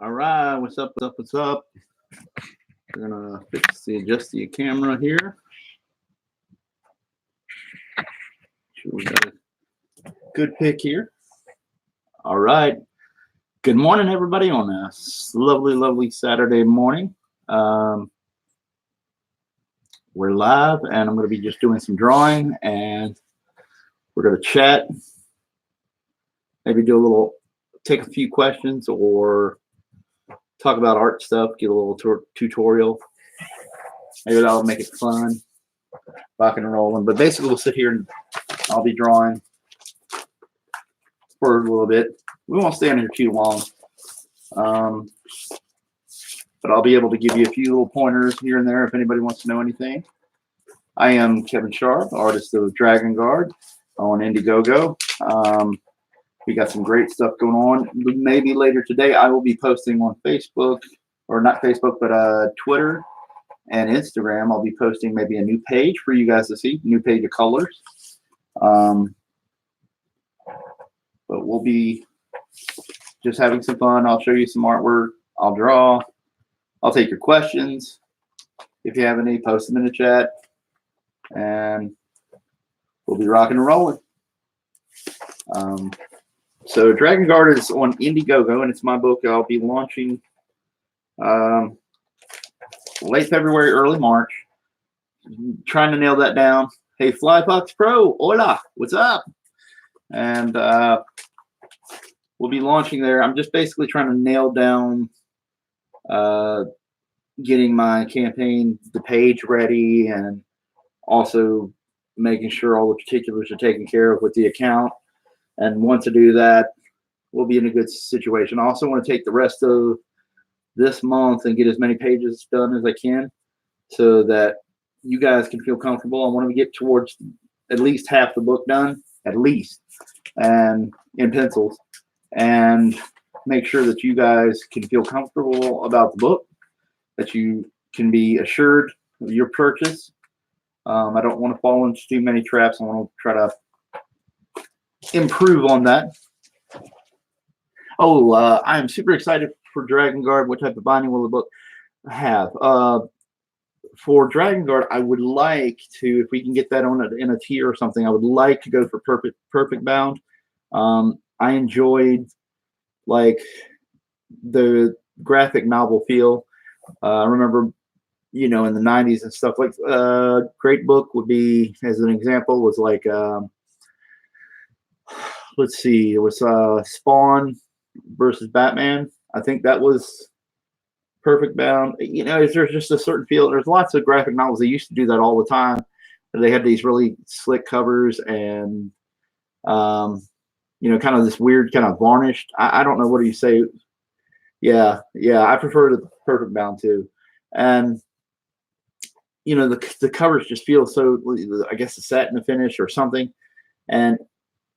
All right, what's up? What's up? What's up? We're gonna adjust the camera here. Sure we got a good pick here. All right. Good morning, everybody, on a lovely, lovely Saturday morning. We're live, and I'm going to be just doing some drawing, and we're going to chat. Maybe take a few questions, or talk about art stuff. Get a little tutorial. Maybe that'll make it fun, rocking and rolling. But basically, we'll sit here and I'll be drawing for a little bit. We won't stay on here too long. But I'll be able to give you a few little pointers here and there if anybody wants to know anything. I am Kevin Sharp, artist of Dragon Guard on Indiegogo. We got some great stuff going on. Maybe later today I will be posting on Facebook, or not Facebook, but Twitter and Instagram. I'll be posting maybe a new page for you guys to see, new page of colors. But we'll be just having some fun. I'll show you some artwork. I'll draw. I'll take your questions. If you have any, post them in the chat. And we'll be rocking and rolling. So Dragon Guard is on Indiegogo, and it's my book. I'll be launching late February, early March. Trying to nail that down. Hey, Flyfox Pro, hola, what's up? And we'll be launching there. I'm just basically trying to nail down getting my campaign, the page ready, and also making sure all the particulars are taken care of with the account. And once I do that, we'll be in a good situation. I also want to take the rest of this month and get as many pages done as I can so that you guys can feel comfortable. I want to get towards at least half the book done, at least, and in pencils, and make sure that you guys can feel comfortable about the book, that you can be assured of your purchase. I don't want to fall into too many traps. I want to try to improve on that. Oh, I am super excited for Dragon Guard. What type of binding will the book have? For Dragon Guard, I would like to, if we can get that on in a tier or something, I would like to go for perfect bound. I enjoyed like the graphic novel feel. I remember, in the 90s and stuff, like great book would be, as an example, was like let's see, it was Spawn versus Batman. I think that was perfect bound. There's just a certain feel. There's lots of graphic novels. They used to do that all the time. They had these really slick covers and kind of this weird kind of varnished. I don't know, what do you say? Yeah, I prefer the perfect bound too. And the covers just feel so, I guess, the satin finish or something. And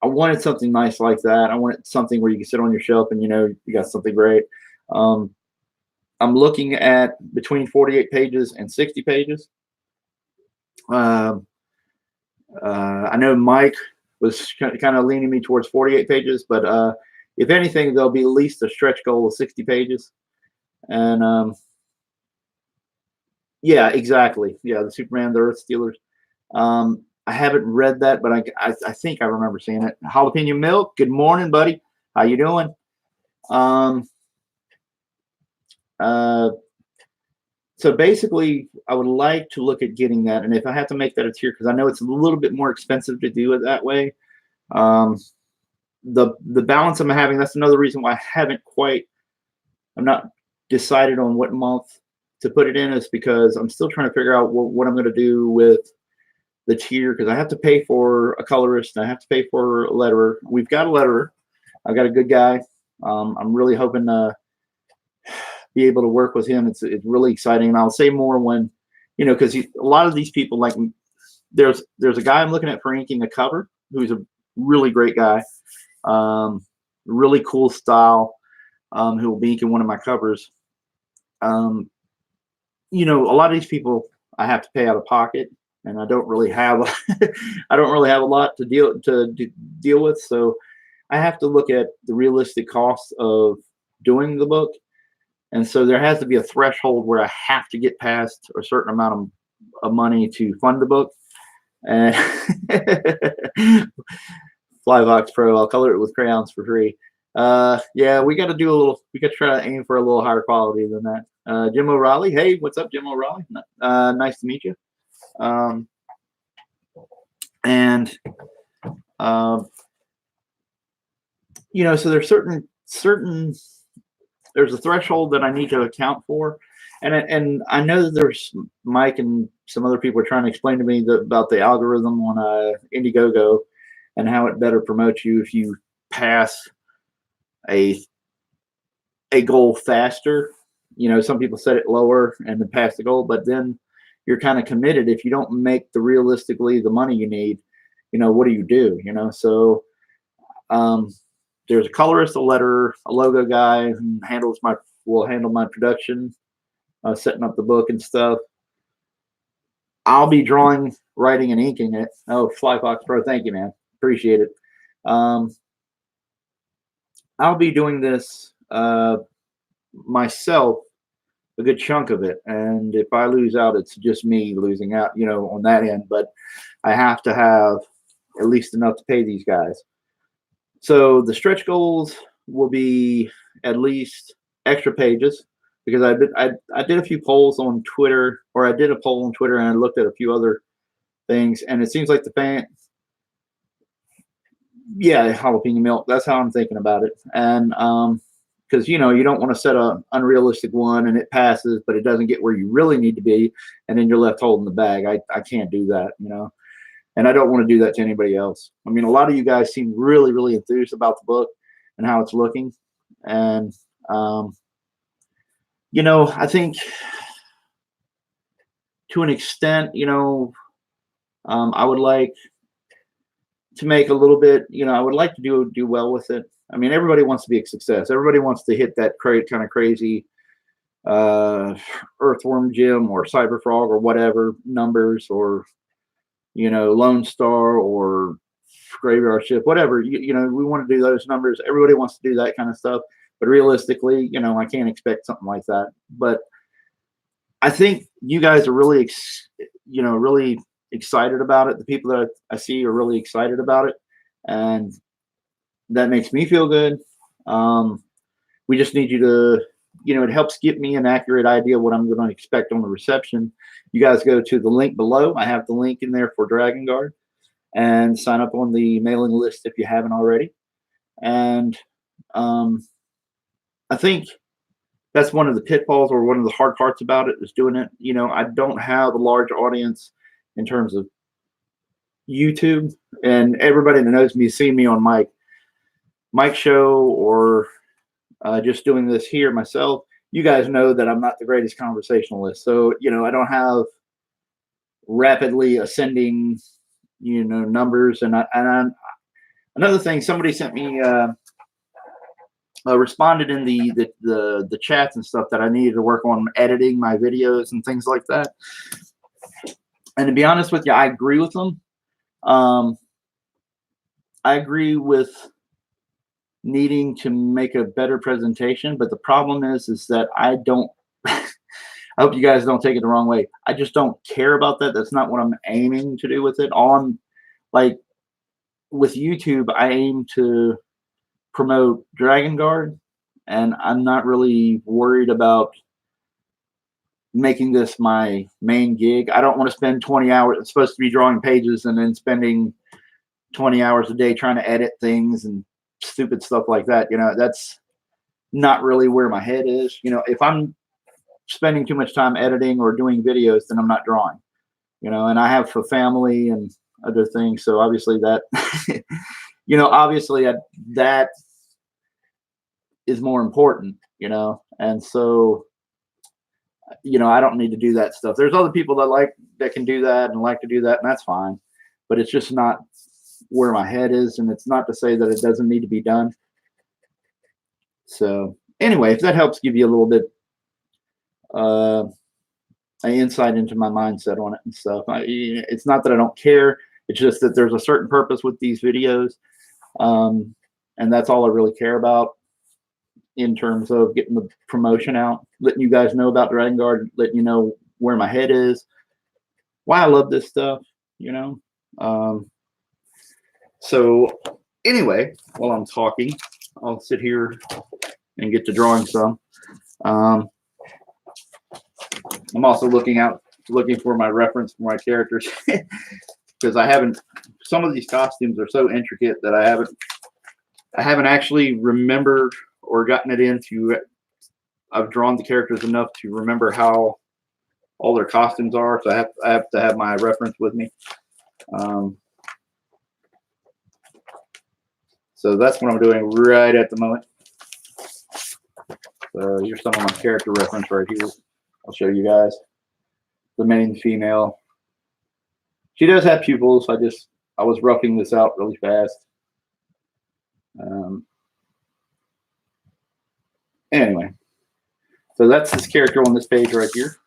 I wanted something nice like that. I wanted something where you can sit on your shelf and you got something great. I'm looking at between 48 pages and 60 pages. I know Mike was kind of leaning me towards 48 pages, but if anything, there'll be at least a stretch goal of 60 pages. And yeah, exactly. Yeah, the Superman, the Earth Stealers. I haven't read that, but I think I remember seeing it. Jalapeno Milk, good morning, buddy. How you doing? So basically, I would like to look at getting that, and if I have to make that a tier, because I know it's a little bit more expensive to do it that way. The balance I'm having, that's another reason why I'm not decided on what month to put it in, is because I'm still trying to figure out what I'm going to do with the tier, because I have to pay for a colorist and I have to pay for a letterer. We've got a letterer. I've got a good guy. I'm really hoping to be able to work with him. It's really exciting, and I'll say more when, because a lot of these people, like, there's a guy I'm looking at for inking a cover who's a really great guy, really cool style, who will be inking one of my covers. A lot of these people I have to pay out of pocket, and I don't really have a lot to deal with. So I have to look at the realistic cost of doing the book And so there has to be a threshold where I have to get past a certain amount of money to fund the book. And Flyvox Pro, I'll color it with crayons for free. Yeah, we got to do a little, we got to try to aim for a little higher quality than that. Jim O'Reilly. Hey, what's up, Jim O'Reilly? Nice to meet you. And you know, so there's there's a threshold that I need to account for. And I know that there's Mike and some other people are trying to explain to me about the algorithm on Indiegogo and how it better promotes you if you pass a goal faster. You know, some people set it lower and then pass the goal, but then you're kind of committed. If you don't make realistically the money you need, you know, what do you do? You know, so there's a colorist, a letterer, a logo guy who will handle my production, setting up the book and stuff. I'll be drawing, writing, and inking it. Oh, Flyfox Pro, thank you, man. Appreciate it. I'll be doing this myself, a good chunk of it. And if I lose out, it's just me losing out, you know, on that end. But I have to have at least enough to pay these guys. So the stretch goals will be at least extra pages, because I did a few polls on Twitter, or I did a poll on Twitter, and I looked at a few other things, and it seems like the fan, yeah, jalapeno milk. That's how I'm thinking about it. And because you know, you don't want to set a unrealistic one and it passes, but it doesn't get where you really need to be, and then you're left holding the bag. I can't do that, you know. And I don't want to do that to anybody else. I mean, a lot of you guys seem really, really enthused about the book and how it's looking. And, you know, I think to an extent, you know, I would like to make a little bit, you know, I would like to do well with it. I mean, everybody wants to be a success. Everybody wants to hit that kind of crazy Earthworm Jim or Cyberfrog or whatever numbers, or you know, Lone Star or Graveyard Shift, whatever. You know, we want to do those numbers. Everybody wants to do that kind of stuff. But realistically, you know, I can't expect something like that. But I think you guys are really, you know, really excited about it. The people that I see are really excited about it. And that makes me feel good. We just need you to, you know, it helps give me an accurate idea of what I'm going to expect on the reception. You guys go to the link below. I have the link in there for Dragon Guard, and sign up on the mailing list if you haven't already. And I think that's one of the pitfalls, or one of the hard parts about it, is doing it. You know, I don't have a large audience in terms of YouTube, and everybody that knows me, seeing me on Mike's show, or just doing this here myself, you guys know that I'm not the greatest conversationalist. So, you know, I don't have rapidly ascending, you know, numbers. And another thing, somebody sent me, responded in the chats and stuff, that I needed to work on editing my videos and things like that. And to be honest with you, I agree with them. I agree with needing to make a better presentation, but the problem is that I don't I hope you guys don't take it the wrong way. I just don't care about that. That's not what I'm aiming to do with it. All I'm like, with YouTube, I aim to promote Dragon Guard, and I'm not really worried about making this my main gig. I don't want to spend 20 hours. It's supposed to be drawing pages and then spending 20 hours a day trying to edit things and stupid stuff like that. You know, that's not really where my head is. You know, if I'm spending too much time editing or doing videos, then I'm not drawing, you know, and I have a family and other things. So obviously that, you know, obviously that is more important, you know? And so, you know, I don't need to do that stuff. There's other people that can do that and like to do that, and that's fine, but it's just not where my head is. And it's not to say that it doesn't need to be done. So anyway, if that helps give you a little bit an insight into my mindset on it and stuff. It's not that I don't care. It's just that there's a certain purpose with these videos. And that's all I really care about. in terms of getting the promotion out, letting you guys know about Dragon Guard, letting you know where my head is, why I love this stuff, you know. So anyway, while I'm talking, I'll sit here and get to drawing some. I'm also looking for my reference for my characters because I haven't. Some of these costumes are so intricate that I haven't actually remembered or gotten it into. I've drawn the characters enough to remember how all their costumes are, so I have to have my reference with me. So that's what I'm doing right at the moment. So here's some of my character reference right here. I'll show you guys. The main female. She does have pupils. I was roughing this out really fast. Anyway, so that's this character on this page right here.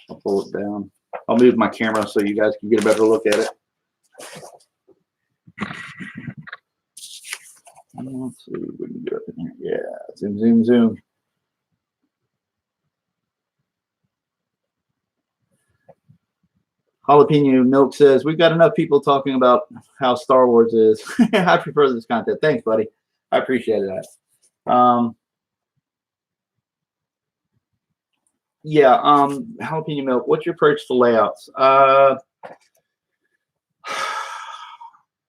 I'll pull it down. I'll move my camera so you guys can get a better look at it. Let's see if we can do it in here. Yeah, zoom, zoom, zoom. Jalapeno Milk says, we've got enough people talking about how Star Wars is. I prefer this content. Thanks, buddy. I appreciate that. Yeah, Jalapeno Milk, what's your approach to layouts?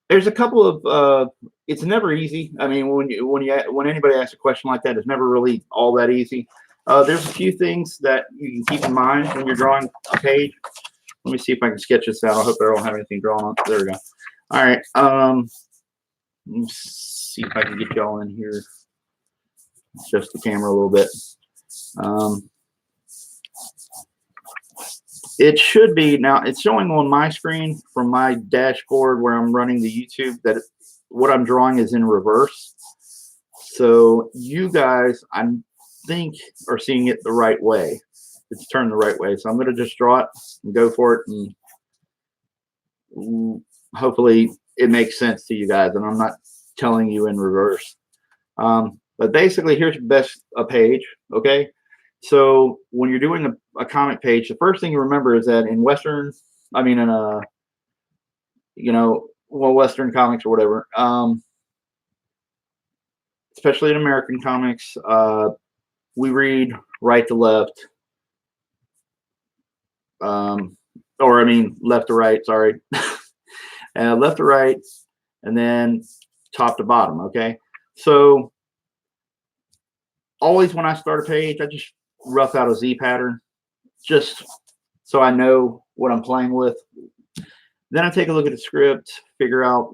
There's a couple of it's never easy. I mean, when anybody asks a question like that, it's never really all that easy. There's a few things that you can keep in mind when you're drawing a page. Let me see if I can sketch this out. I hope I don't have anything drawn on. There we go. All right. Let me see if I can get y'all in here. Adjust the camera a little bit. It should be now. It's showing on my screen from my dashboard where I'm running the YouTube that what I'm drawing is in reverse. So you guys, I think, are seeing it the right way. It's turned the right way. So I'm going to just draw it and go for it, and hopefully it makes sense to you guys. And I'm not telling you in reverse. But basically, here's best a page. Okay. So when you're doing a comic page, the first thing you remember is that in Western, I mean, in Western comics or whatever, especially in American comics, we read right to left. Or I mean, left to right, sorry. Left to right, and then top to bottom, okay? So always when I start a page, I just rough out a Z pattern, just so I know what I'm playing with. Then I take a look at the script, figure out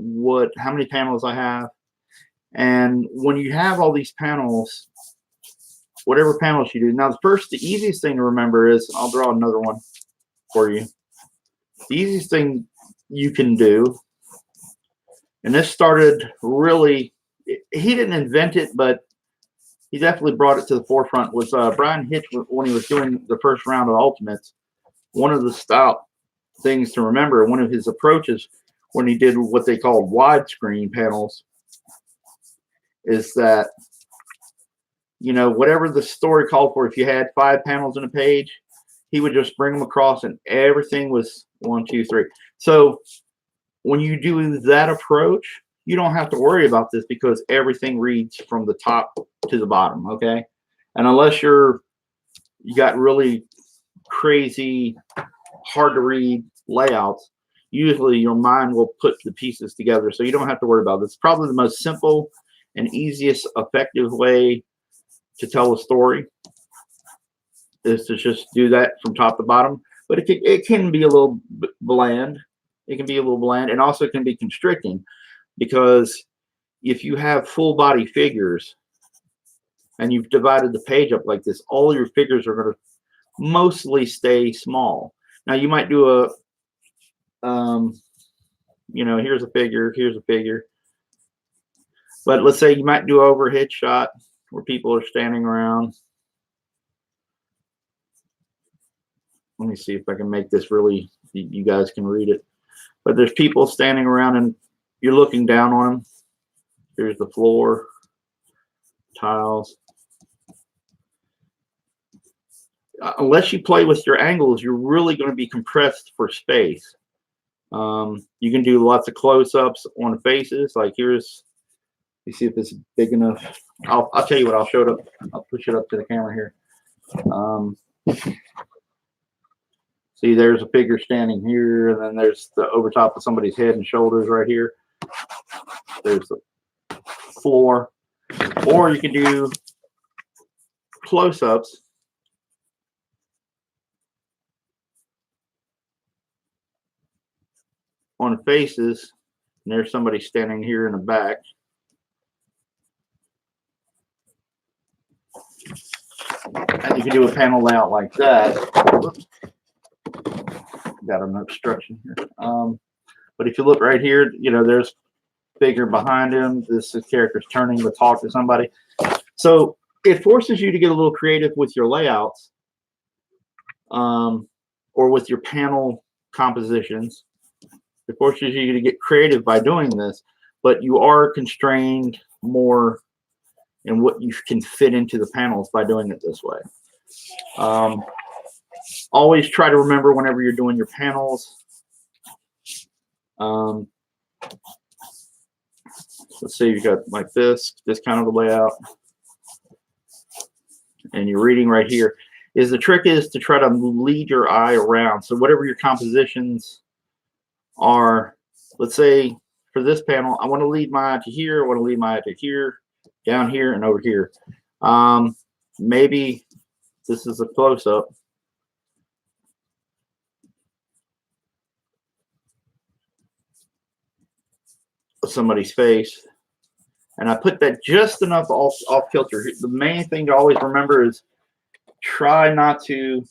how many panels I have. And when you have all these panels, whatever panels you do. Now, the easiest thing to remember is, I'll draw another one for you. The easiest thing you can do, and this started really, he didn't invent it, but he definitely brought it to the forefront, was Brian Hitch when he was doing the first round of Ultimates. One of the style things to remember, one of his approaches when he did what they called widescreen panels, is that, whatever the story called for, if you had 5 panels in a page, he would just bring them across and everything was 1, 2, 3. So when you do that approach, you don't have to worry about this because everything reads from the top to the bottom, okay? And unless you got really crazy, hard to read layouts, usually your mind will put the pieces together, so you don't have to worry about this. It's probably the most simple and easiest, effective way to tell a story is to just do that from top to bottom. But it can be a little bland. It can be a little bland, and also can be constricting, because if you have full body figures and you've divided the page up like this, all your figures are going to mostly stay small. Now you might do here's a figure, here's a figure. But let's say you might do an overhead shot where people are standing around. Let me see if I can make this really, you guys can read it. But there's people standing around and you're looking down on them. Here's the floor, tiles. Unless you play with your angles, you're really going to be compressed for space. You can do lots of close-ups on faces. Like here's, you see if this is big enough. I'll tell you what. I'll show it up. I'll push it up to the camera here. See, there's a figure standing here, and then there's the over top of somebody's head and shoulders right here. There's the floor, or you can do close-ups. On faces, and there's somebody standing here in the back. And you can do a panel layout like that. Whoops. Got an obstruction here. But if you look right here, you know, there's figure behind him. This character's turning to talk to somebody. So it forces you to get a little creative with your layouts, or with your panel compositions. It forces you to get creative by doing this, but you are constrained more in what you can fit into the panels by doing it this way. Always try to remember whenever you're doing your panels. Let's say you got like this kind of a layout, and you're reading right here. The trick is to try to lead your eye around. So whatever your compositions are, let's say for this panel, I want to lead my eye to here, I want to lead my eye to here, down here, and over here. Maybe this is a close-up. Of somebody's face, and I put that just enough off kilter. The main thing to always remember is try not to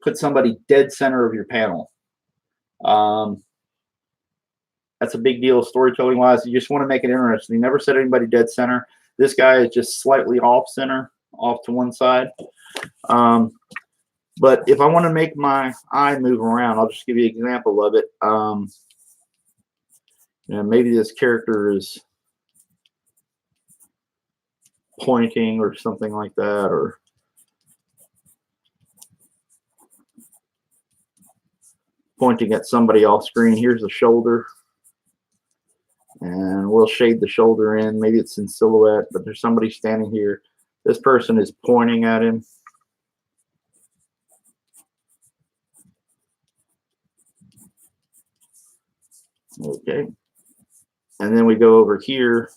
put somebody dead center of your panel. That's a big deal storytelling wise. You just want to make it interesting. You never set anybody dead center. This guy is just slightly off center, off to one side. But if I want to make my eye move around, I'll just give you an example of it. You know, maybe this character is pointing or something like that, or pointing at somebody off screen. Here's the shoulder, and we'll shade the shoulder in. Maybe it's in silhouette, but there's somebody standing here. This person is pointing at him. Okay. And then we go over here,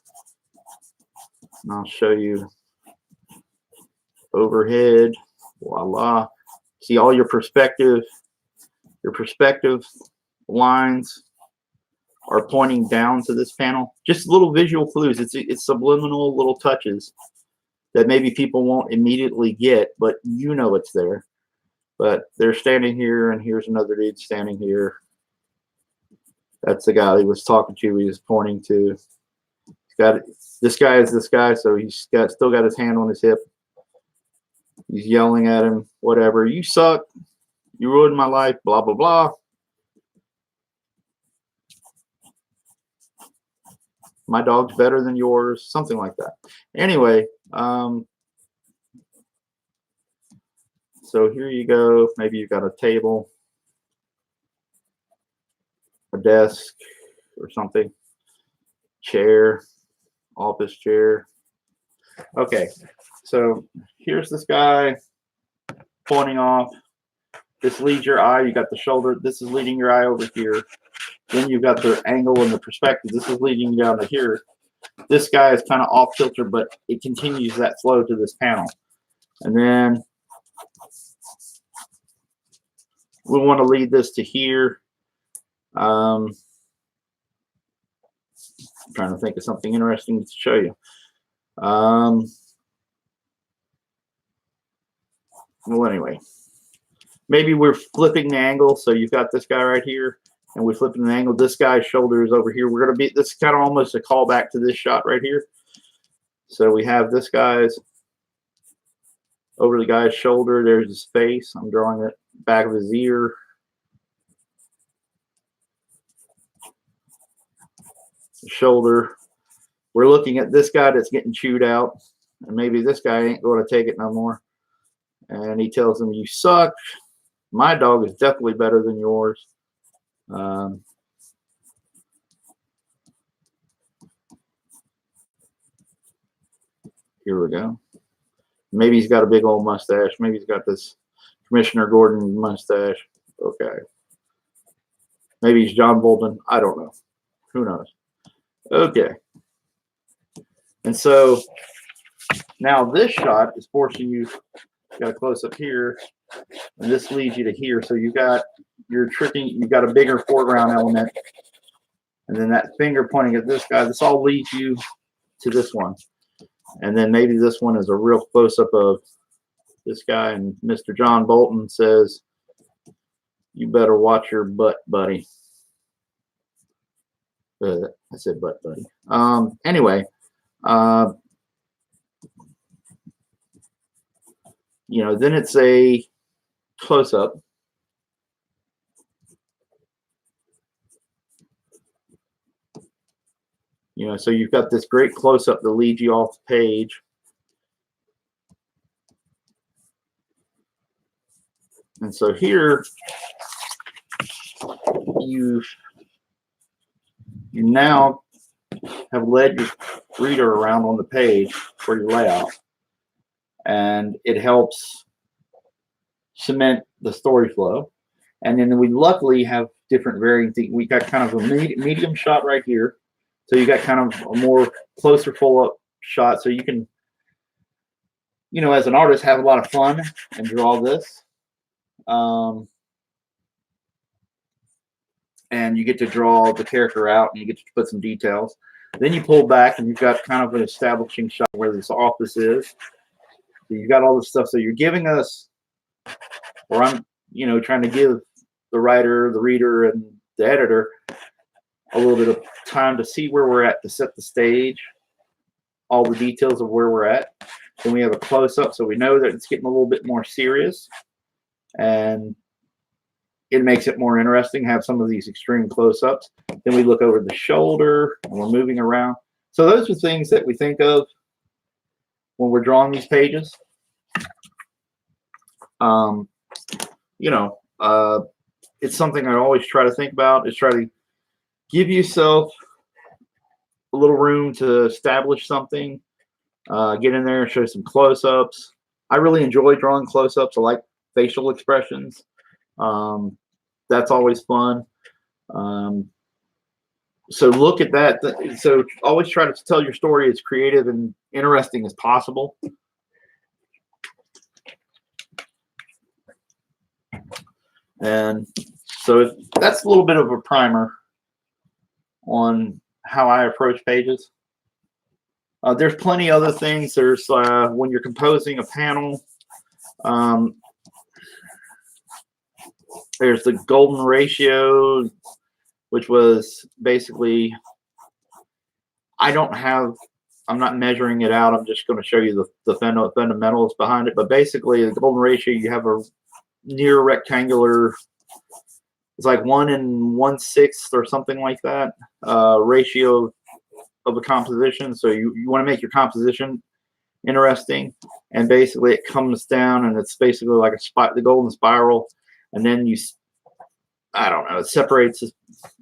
and I'll show you overhead. Voila. See all your perspective lines are pointing down to this panel. Just little visual clues. It's subliminal little touches that maybe people won't immediately get, but you know it's there. But they're standing here, and here's another dude standing here. That's the guy he was talking to. He was pointing to. This guy is this guy, so he's still got his hand on his hip. He's yelling at him, whatever. You suck. You ruined my life. Blah blah blah. My dog's better than yours. Something like that. Anyway, so here you go. Maybe you've got a table, a desk, or something. Chair, office chair. Okay, so here's this guy pointing off. This leads your eye. You got the shoulder. This is leading your eye over here. Then you've got the angle and the perspective. This is leading you down to here. This guy is kind of off kilter, but it continues that flow to this panel. And then we want to lead this to here. I'm trying to think of something interesting to show you. Well, anyway, maybe we're flipping the angle. So you've got this guy right here, and we're flipping the angle. This guy's shoulder is over here. We're going to be, this is kind of almost a callback to this shot right here. So we have this guy's over the guy's shoulder. There's his face. I'm drawing it back of his ear. Shoulder. We're looking at this guy that's getting chewed out. and maybe this guy ain't going to take it no more. And he tells him, "You suck. My dog is definitely better than yours." Here we go. Maybe he's got a big old mustache. Maybe he's got this Commissioner Gordon mustache. Okay. Maybe he's John Bolton. I don't know. Who knows? Okay. And so now this shot is forcing you, got a close up here, and this leads you to here. So you've got a bigger foreground element, and then that finger pointing at this guy. This all leads you to this one. And then maybe this one is a real close up of this guy, and Mr. John Bolton says, "You better watch your butt, buddy." I said butt, buddy. Anyway, then it's a close up. So you've got this great close up that leads you off the page. And so here you now have led your reader around on the page for your layout, and it helps cement the story flow. And then we luckily have different varying things. We got kind of a medium shot right here. So you got kind of a more closer full up shot. So you can, as an artist, have a lot of fun and draw this. And you get to draw the character out, and you get to put some details. Then you pull back, and you've got kind of an establishing shot where this office is. So you've got all this stuff. So you're giving us, or I'm, trying to give the writer, the reader, and the editor a little bit of time to see where we're at, to set the stage, all the details of where we're at. Then we have a close-up, so we know that it's getting a little bit more serious, and it makes it more interesting, have some of these extreme close-ups. Then we look over the shoulder, and we're moving around. So those are things that we think of when we're drawing these pages. It's something I always try to think about, is try to give yourself a little room to establish something, get in there and show some close-ups. I really enjoy drawing close-ups. I like facial expressions. That's always fun. So look at that. So always try to tell your story as creative and interesting as possible. And so that's a little bit of a primer on how I approach pages. There's plenty other things. There's when you're composing a panel, there's the golden ratio, which was basically, I'm not measuring it out. I'm just going to show you the fundamentals behind it. But basically, the golden ratio, you have a near rectangular, it's like 1 1/6 or something like that, ratio of a composition. So you want to make your composition interesting, and basically it comes down, and it's basically like the golden spiral, and then I don't know, it separates.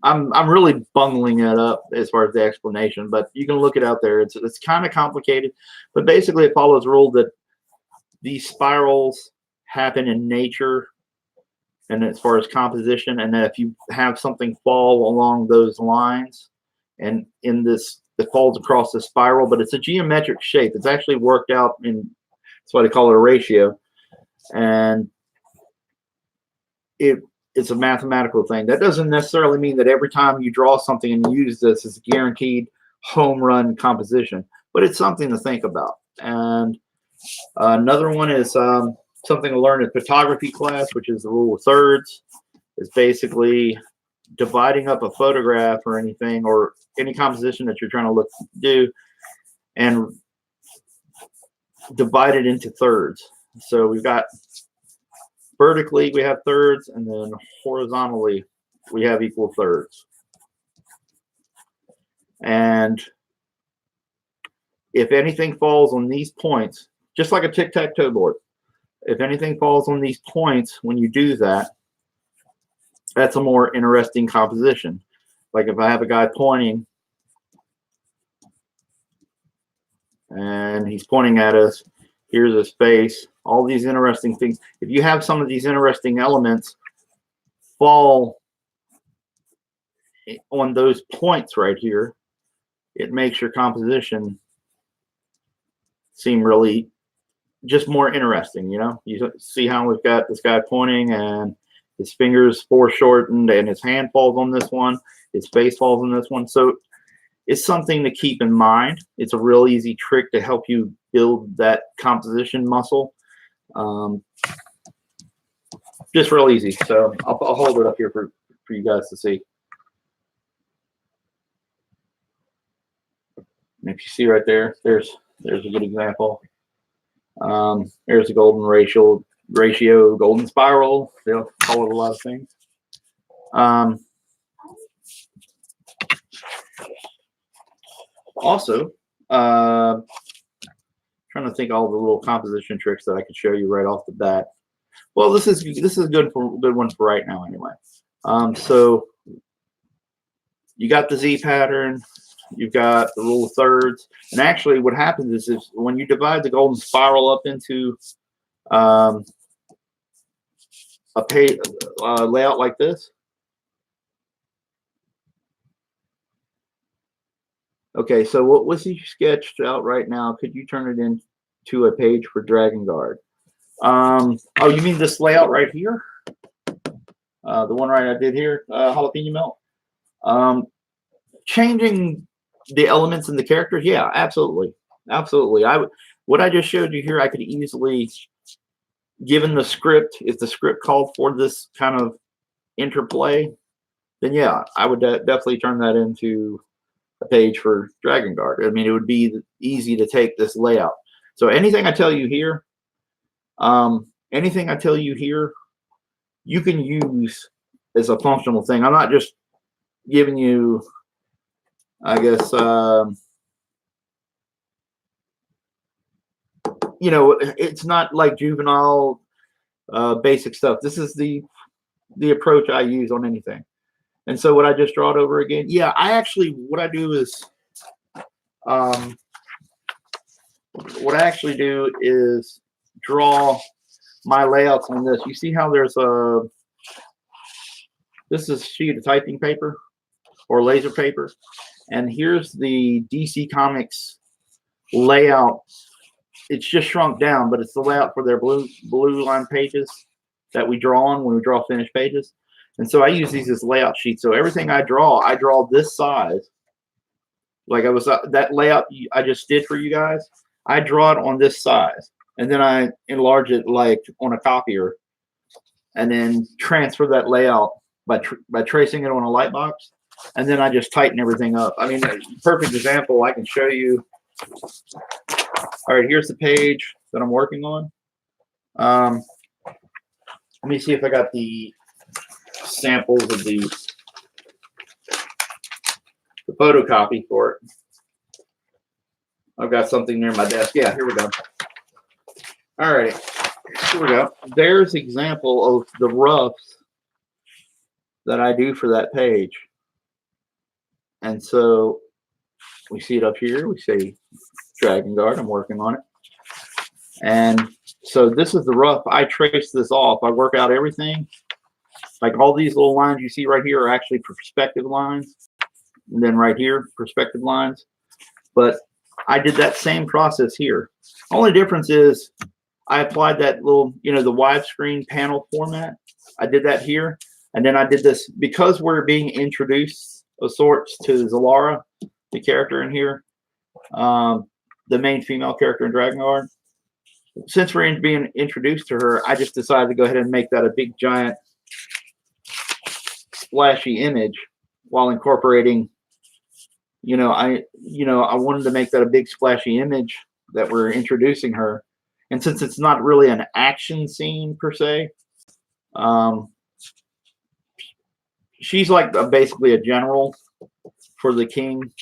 I'm really bungling it up as far as the explanation, but you can look it out there. It's kind of complicated, but basically it follows the rule that these spirals happen in nature, and as far as composition, and that if you have something fall along those lines, and it falls across the spiral, but it's a geometric shape. It's actually worked out that's why they call it a ratio, and it's a mathematical thing. That doesn't necessarily mean that every time you draw something and use this, it's a guaranteed home run composition, but it's something to think about. And another one is something I learned in photography class, which is the rule of thirds. Is basically dividing up a photograph or anything, or any composition that you're trying to do, and divide it into thirds. So we've got vertically we have thirds, and then horizontally we have equal thirds. And if anything falls on these points, just like a tic-tac-toe board, if anything falls on these points when you do that, that's a more interesting composition. Like if I have a guy pointing and he's pointing at us, here's his face, all these interesting things. If you have some of these interesting elements fall on those points right here, it makes your composition seem really just more interesting. You know, you see how we've got this guy pointing and his fingers foreshortened and his hand falls on this one, his face falls on this one. So it's something to keep in mind. It's a real easy trick to help you build that composition muscle. Just real easy. So I'll hold it up here for you guys to see. And if you see right there, there's a good example. There's a golden ratio, golden spiral. They'll call it a lot of things. Also, trying to think all the little composition tricks that I could show you right off the bat. Well, this is a good one for right now anyway. So you got the Z pattern, you've got the rule of thirds, and actually what happens is when you divide the golden spiral up into a page layout like this. Okay, so what was he sketched out right now? Could you turn it into a page for Dragon Guard? Oh, you mean this layout right here? The one right I did here, jalapeno melt. Changing the elements in the characters, yeah, absolutely, absolutely. What I just showed you here, I could easily, given the script, if the script called for this kind of interplay, then yeah, I would definitely turn that into a page for Dragon Guard. I mean, it would be easy to take this layout. So anything I tell you here, you can use as a functional thing. I'm not just giving you, I guess, you know, it's not like juvenile basic stuff. This is the approach I use on anything. And so what I just draw it over again, yeah, what I actually do is draw my layouts on this. You see how there's this is a sheet of typing paper or laser paper, and here's the DC Comics layout. It's just shrunk down, but it's the layout for their blue line pages that we draw on when we draw finished pages. And so I use these as layout sheets. So everything I draw this size. Like that layout I just did for you guys, I draw it on this size. And then I enlarge it like on a copier. And then transfer that layout by tracing it on a light box. And then I just tighten everything up. I mean, a perfect example I can show you. All right, here's the page that I'm working on. Let me see if I got the samples of the photocopy for it. I've got something near my desk. Yeah, here we go. All right, here we go. There's an example of the roughs that I do for that page. And so we see it up here. We say Dragon Guard. I'm working on it. And so this is the rough. I trace this off. I work out everything. Like all these little lines you see right here are actually perspective lines. And then right here, perspective lines. But I did that same process here. Only difference is I applied that little, you know, the widescreen panel format. I did that here. And then I did this because we're being introduced of sorts to Zalara, the character in here, the main female character in Dragon Guard. Since we're being introduced to her, I just decided to go ahead and make that a big giant splashy image while incorporating, I wanted to make that a big splashy image that we're introducing her. And since it's not really an action scene per se, she's like basically a general for the king.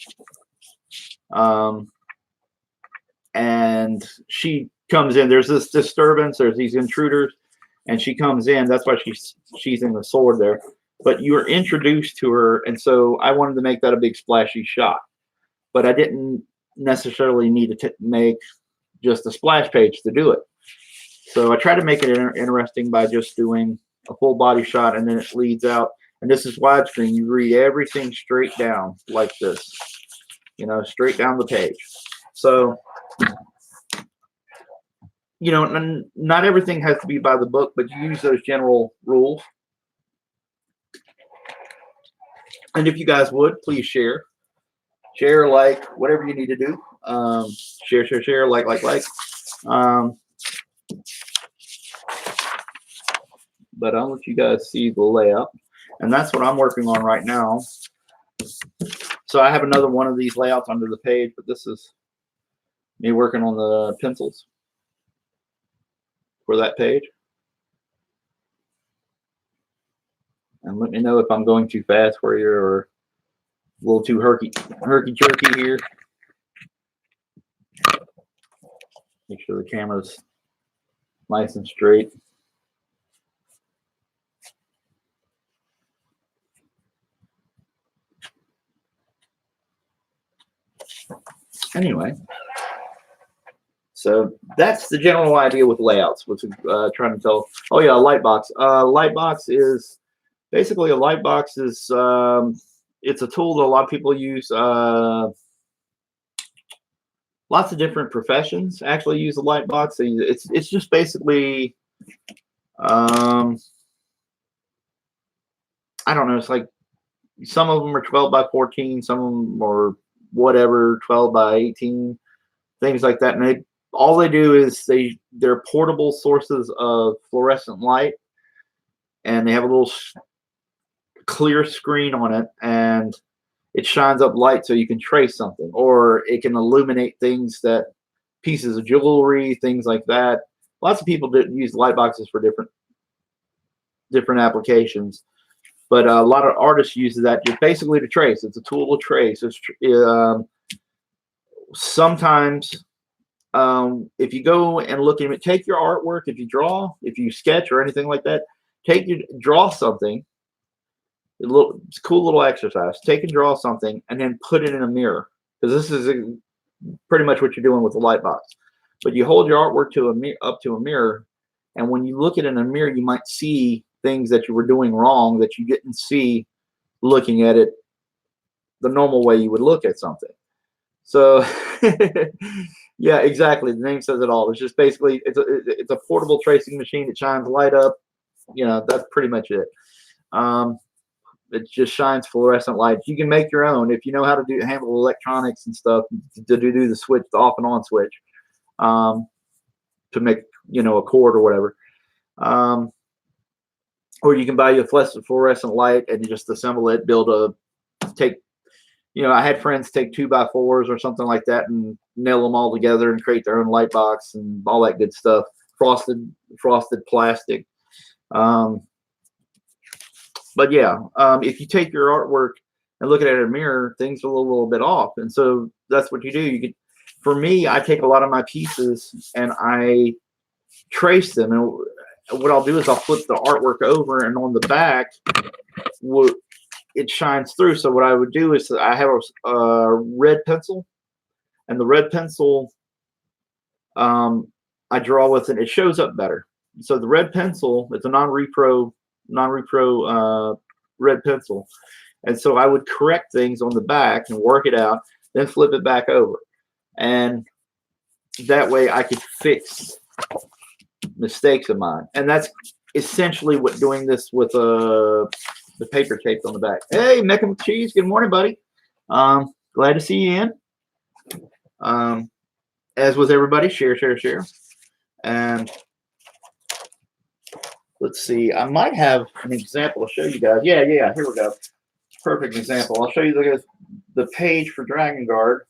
and she comes in. There's this disturbance. There's these intruders, and she comes in. That's why she's in the sword there. But you're introduced to her, and so I wanted to make that a big splashy shot. But I didn't necessarily need to make just a splash page to do it. So I try to make it interesting by just doing a full body shot, and then it leads out. And this is widescreen. You read everything straight down like this, you know, straight down the page. So, you know, not everything has to be by the book, but you use those general rules. And if you guys would, please share, like, whatever you need to do. Share, like. But I'll let you guys see the layout. And that's what I'm working on right now. So I have another one of these layouts under the page, but this is me working on the pencils for that page. And let me know if I'm going too fast for you or a little too herky-jerky here. Make sure the camera's nice and straight. Anyway, so that's the general idea with layouts. What's trying to tell? Oh yeah, a lightbox. Lightbox is basically a lightbox is it's a tool that a lot of people use. Lots of different professions actually use a lightbox. It's just basically I don't know. It's like some of them are 12 by 14, some of them are whatever 12 by 18, things like that. And all they do is they're portable sources of fluorescent light, and they have a little clear screen on it, and it shines up light so you can trace something, or it can illuminate things, that pieces of jewelry, things like that. Lots of people use light boxes for different applications. But a lot of artists use that just basically to trace. It's a tool to trace. Sometimes if you go and look at it, take your artwork, if you draw, if you sketch or anything like that, draw something. It's a cool little exercise. Take and draw something and then put it in a mirror. Because this is pretty much what you're doing with the light box. But you hold your artwork up to a mirror, and when you look at it in a mirror, you might see things that you were doing wrong that you didn't see looking at it the normal way you would look at something. So yeah, exactly. The name says it all. It's just basically it's a portable tracing machine. It shines light up. You know, that's pretty much it. It just shines fluorescent light. You can make your own if you know how to handle electronics and stuff to do the switch, the off and on switch, to make, you know, a cord or whatever. Or you can buy you a fluorescent light and you just assemble it, you know, I had friends take 2x4s or something like that and nail them all together and create their own light box and all that good stuff. Frosted plastic. But yeah, if you take your artwork and look at it in a mirror, things are a little bit off. And so that's what you do. For me, I take a lot of my pieces and I trace them. And what I'll do is I'll flip the artwork over, and on the back, it shines through. So what I would do is I have a red pencil, and the red pencil I draw with it. It shows up better. So the red pencil, it's a non-repro red pencil, and so I would correct things on the back and work it out, then flip it back over, and that way I could fix mistakes of mine. And that's essentially what doing this with the paper taped on the back. Hey, Mecca McCheese, good morning, buddy. Glad to see you in. As with everybody, share. And let's see, I might have an example to show you guys. Yeah, here we go. Perfect example. I'll show you the page for Dragon Guard.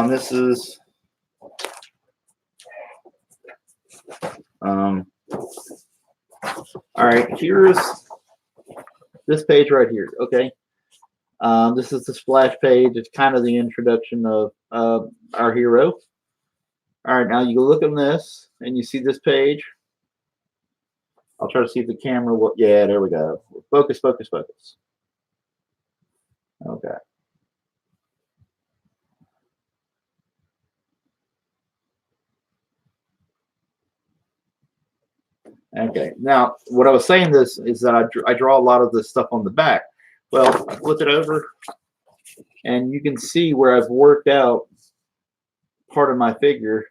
This is all right, here's this page right here. Okay. This is the splash page. It's kind of the introduction of our hero. All right, now you look on this and you see this page. I'll try to see if the camera will. Yeah, there we go. Focus, focus, focus. Okay. Okay. Now, what I was saying this is that I draw a lot of this stuff on the back. Well, flip it over, and you can see where I've worked out part of my figure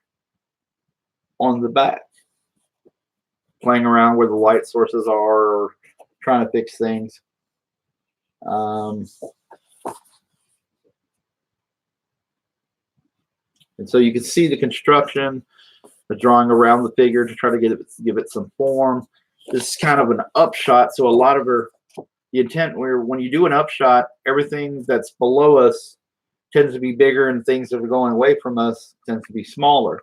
on the back, playing around where the light sources are, or trying to fix things. And so you can see the construction, the drawing around the figure to try to give it some form. This is kind of an upshot, so a lot of the intent where when you do an upshot, everything that's below us tends to be bigger, and things that are going away from us tends to be smaller.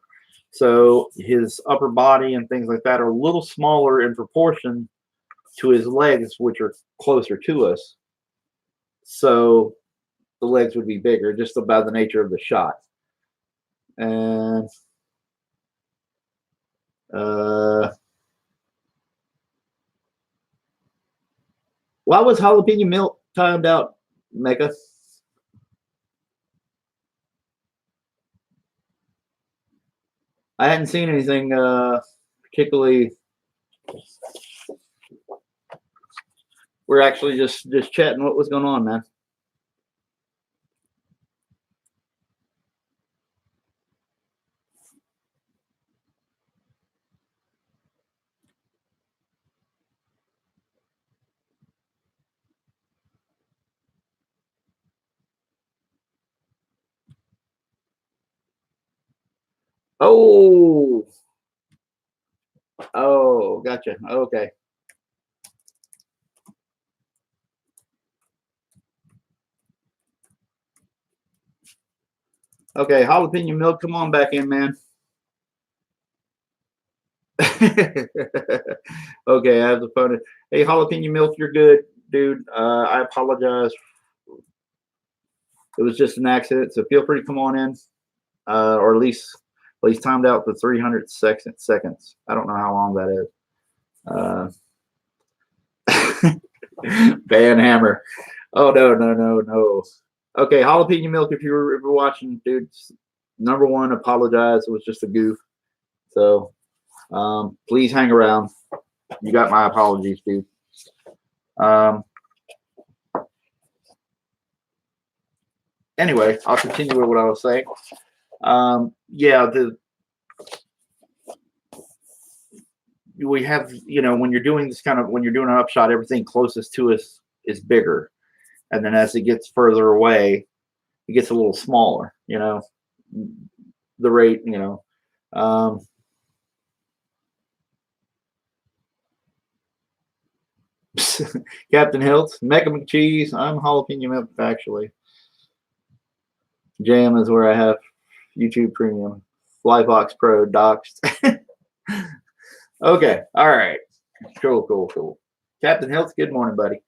So his upper body and things like that are a little smaller in proportion to his legs, which are closer to us. So the legs would be bigger just by the nature of the shot. And why was jalapeno milk timed out, Mecca? I hadn't seen anything particularly. We're actually just chatting what was going on, man. Oh, oh, gotcha. Okay. Okay, jalapeno milk, come on back in, man. Okay, I have the phone. Hey, jalapeno milk, you're good, dude. I apologize. It was just an accident, so feel free to come on in, or at least timed out for 300 seconds. I don't know how long that is. Van Hammer. Oh no, no, no, no. Okay, jalapeno milk. If you're watching, dude, number one, apologize. It was just a goof. So please hang around. You got my apologies, dude. Anyway, I'll continue with what I was saying. Yeah, we have, when you're doing this when you're doing an upshot, everything closest to us is bigger, and then as it gets further away, it gets a little smaller. The rate. Captain Hiltz, Mecha McCheese. I'm jalapeno milk, actually. Jam is where I have YouTube Premium. Flybox Pro doxed. Okay, all right. Cool, cool, cool. Captain Hiltz, good morning, buddy.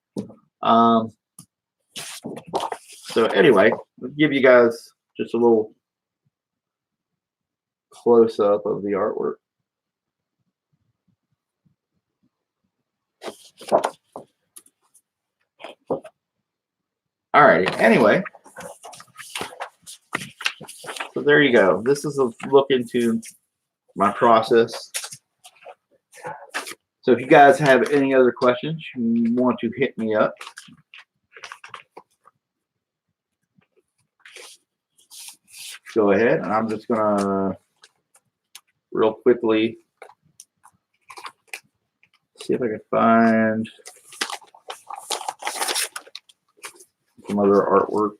So anyway, I'll give you guys just a little close up of the artwork. All right. Anyway, so there you go. This is a look into my process. So if you guys have any other questions, you want to hit me up. Go ahead, and I'm just gonna real quickly see if I can find some other artwork.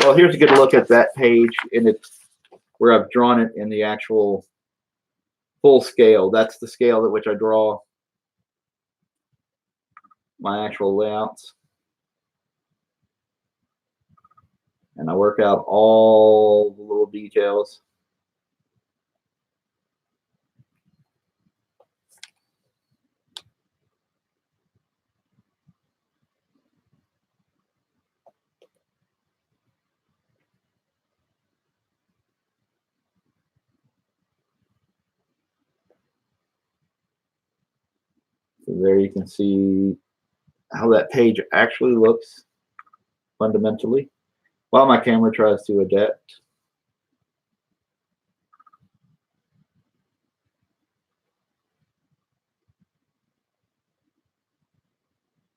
Well, here's a good look at that page, and it's where I've drawn it in the actual full scale. That's the scale at which I draw my actual layouts. And I work out all the little details. So there you can see how that page actually looks fundamentally while my camera tries to adapt.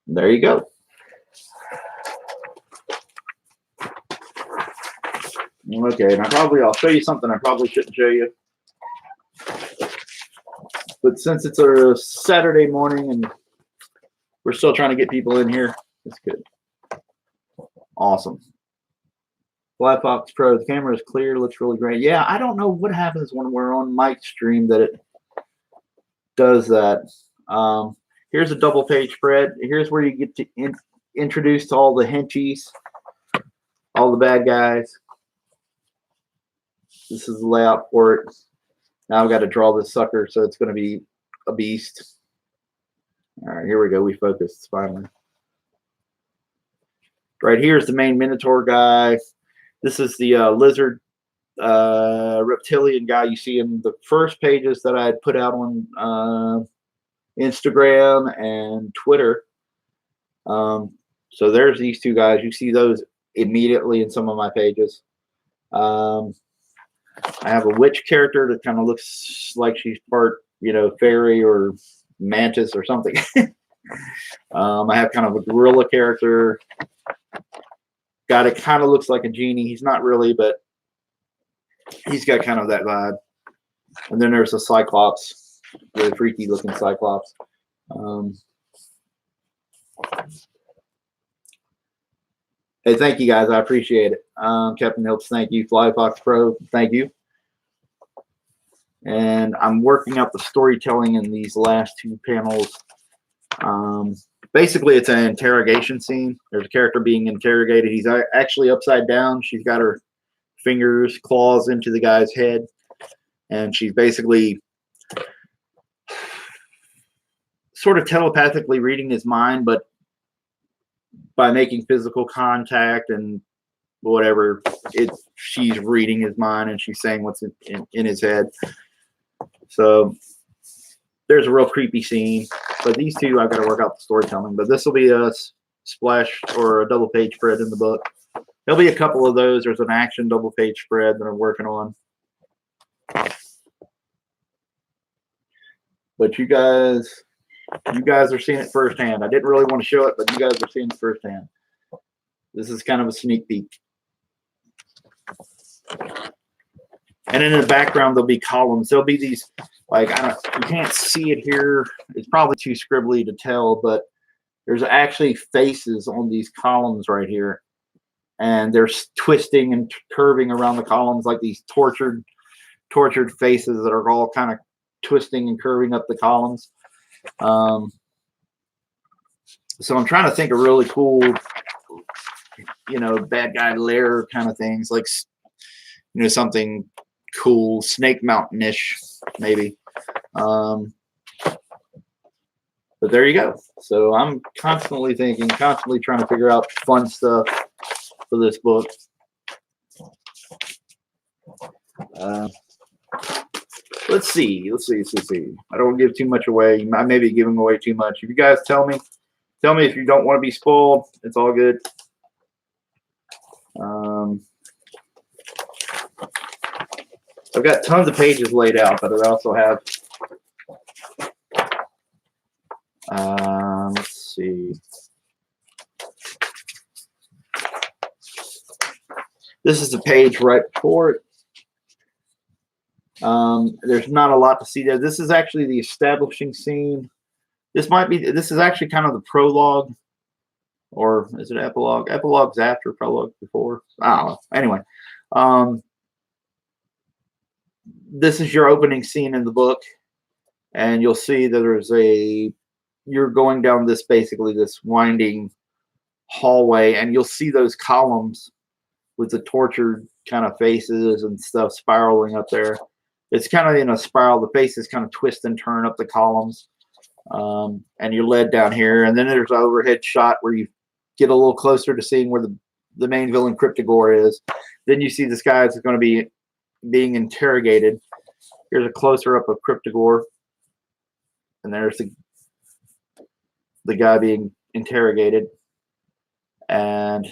There you go. Okay, and I'll show you something I probably shouldn't show you. But since it's a Saturday morning and we're still trying to get people in here, it's good. Awesome. FlyFox Pro, the camera is clear, looks really great. Yeah, I don't know what happens when we're on Mike's stream that it does that. Here's a double page spread. Here's where you get to introduce to all the henchies, all the bad guys. This is the layout for it. Now I've got to draw this sucker, so it's going to be a beast. All right, here we go. We focused finally. Right here is the main Minotaur guy. This is the lizard reptilian guy you see in the first pages that I had put out on Instagram and Twitter. So there's these two guys. You see those immediately in some of my pages. I have a witch character that kind of looks like she's part, fairy or mantis or something. I have kind of a gorilla character. Guy that kind of looks like a genie. He's not really, but he's got kind of that vibe. And then there's a Cyclops, really freaky looking Cyclops. Hey, thank you guys. I appreciate it. Captain Hilps, thank you. FlyFox Pro, thank you. And I'm working out the storytelling in these last two panels. Basically, it's an interrogation scene. There's a character being interrogated. He's actually upside down. She's got her fingers, claws into the guy's head. And she's basically sort of telepathically reading his mind, but by making physical contact and whatever, she's reading his mind and she's saying what's in his head. So there's a real creepy scene. But these two, I've got to work out the storytelling. But this will be a splash or a double page spread in the book. There'll be a couple of those. There's an action double page spread that I'm working on. But you guys are seeing it firsthand. I didn't really want to show it, but you guys are seeing it firsthand. This is kind of a sneak peek. And in the background, there'll be columns. There'll be these, you can't see it here. It's probably too scribbly to tell, but there's actually faces on these columns right here. And they're twisting and curving around the columns like these tortured faces that are all kind of twisting and curving up the columns. So I'm trying to think of really cool, bad guy lair kind of things, like, something cool, Snake Mountain-ish, maybe. But there you go. So I'm constantly thinking, constantly trying to figure out fun stuff for this book. Let's see. I don't give too much away. I may be giving away too much. If you guys tell me if you don't want to be spoiled. It's all good. I've got tons of pages laid out, but I also have, let's see. This is the page right before it. There's not a lot to see there. This is actually the establishing scene. This is actually kind of the prologue, or is it epilogue? Epilogue's after, prologue before. I don't know. Anyway, this is your opening scene in the book, and you'll see that you're going down this winding hallway, and you'll see those columns with the tortured kind of faces and stuff spiraling up there. It's kind of in a spiral. The faces kind of twist and turn up the columns. And you're led down here. And then there's an overhead shot where you get a little closer to seeing where the main villain Cryptogore is. Then you see this guy is going to be being interrogated. Here's a closer up of Cryptogore. And there's the guy being interrogated, and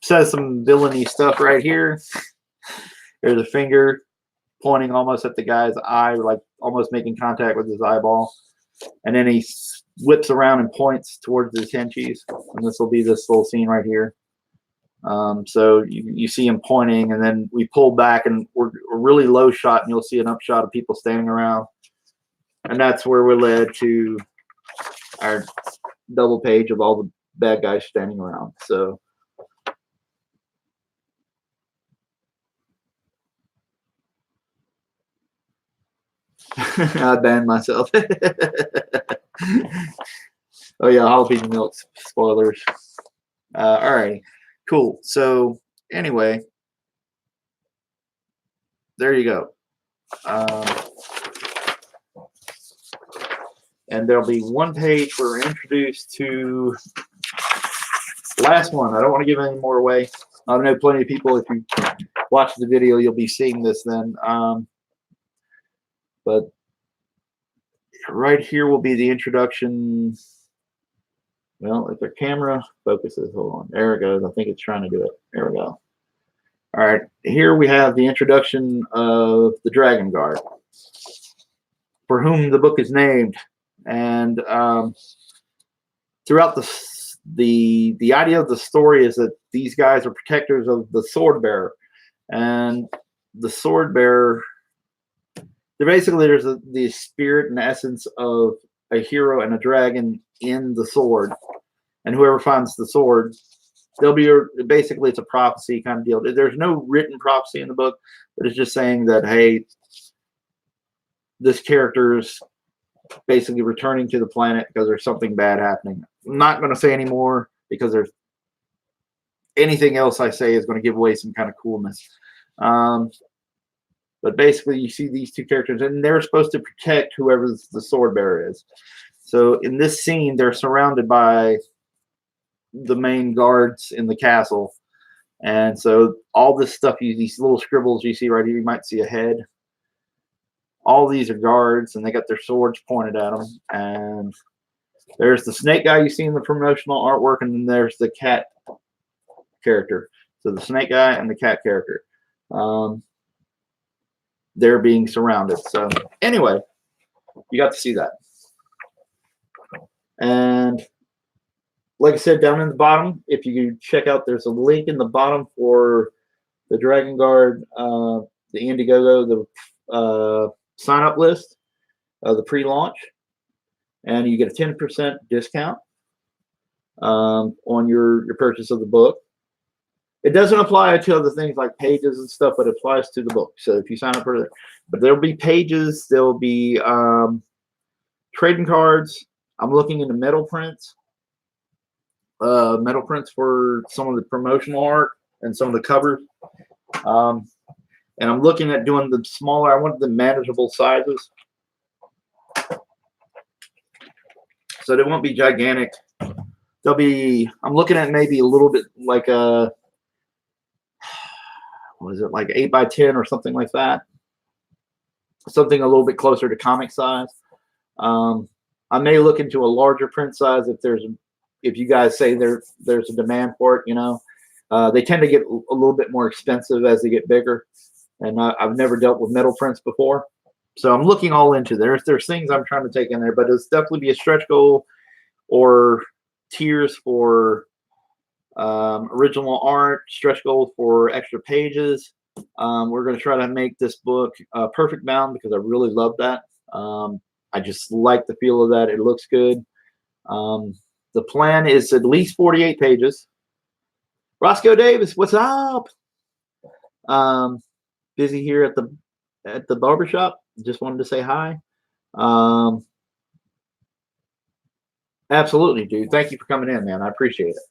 says some villainy stuff right here. There's a finger pointing almost at the guy's eye, like almost making contact with his eyeball, and then he whips around and points towards the Tenchis, and this will be this little scene right here. So you see him pointing, and then we pull back, and we're really low shot, and you'll see an upshot of people standing around, and that's where we're led to our double page of all the bad guys standing around. So I banned myself. Oh yeah, jalapeno milk spoilers. All right, cool. So anyway, there you go. And there'll be one page where we're introduced to last one. I don't want to give any more away. I know plenty of people, if you watch the video, you'll be seeing this then. But right here will be the introduction. Well, if the camera focuses, hold on. There it goes. I think it's trying to do it. There we go. All right. Here we have the introduction of the Dragon Guard, for whom the book is named. And throughout the idea of the story is that these guys are protectors of the sword bearer, and the sword bearer, basically there's the spirit and essence of a hero and a dragon in the sword, and whoever finds the sword, they'll be basically, it's a prophecy kind of deal. There's no written prophecy in the book, but it's just saying that, hey, this character's basically returning to the planet because there's something bad happening. I'm not going to say any more, because there's anything else I say is going to give away some kind of coolness. But basically, you see these two characters, and they're supposed to protect whoever the sword bearer is. So in this scene, they're surrounded by the main guards in the castle, and so all this stuff, these little scribbles you see right here, you might see a head. All these are guards, and they got their swords pointed at them. And there's the snake guy you see in the promotional artwork, and then there's the cat character. So the snake guy and the cat character, they're being surrounded. So anyway, you got to see that. And like I said, down in the bottom, if you check out, there's a link in the bottom for the Dragon Guard, the Indiegogo, the sign-up list, the pre-launch, and you get a 10% discount on your purchase of the book. It doesn't apply to other things like pages and stuff, but it applies to the book. So if you sign up for it, but there'll be pages, there'll be trading cards. I'm looking into metal prints for some of the promotional art and some of the covers. And I'm looking at doing the smaller. I want the manageable sizes, so they won't be gigantic. They'll be. I'm looking at maybe a little bit like a, what is it, like 8x10 or something like that. Something a little bit closer to comic size. I may look into a larger print size if you guys say there's a demand for it. They tend to get a little bit more expensive as they get bigger. And I've never dealt with metal prints before, so I'm looking all into there's things I'm trying to take in there, but it's definitely be a stretch goal or tiers for original art, stretch goals for extra pages. We're going to try to make this book perfect bound, because I really love that. I just like the feel of that. It looks good. The plan is at least 48 pages. Roscoe Davis, what's up? Busy here at the barbershop. Just wanted to say hi. Absolutely, dude. Thank you for coming in, man. I appreciate it.